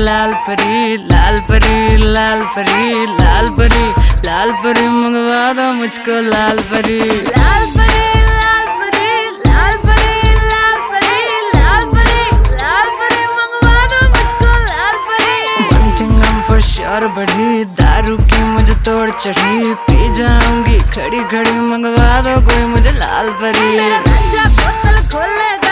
लाल परी लाल परी लाल परी लाल परी लाल परी मंगवा दो मुझको लाल परी लाल परी लाल परी लाल परी लाल परी लाल परी लाल परी मंगवा दो मुझको लाल परी। One thing I'm for sure बढ़ी दारू की मुझे तोड़ चढ़ी पी जाऊंगी खड़ी खड़ी मंगवा दो कोई मुझे लाल परी। मेरा गंजा बोतल खोलेगा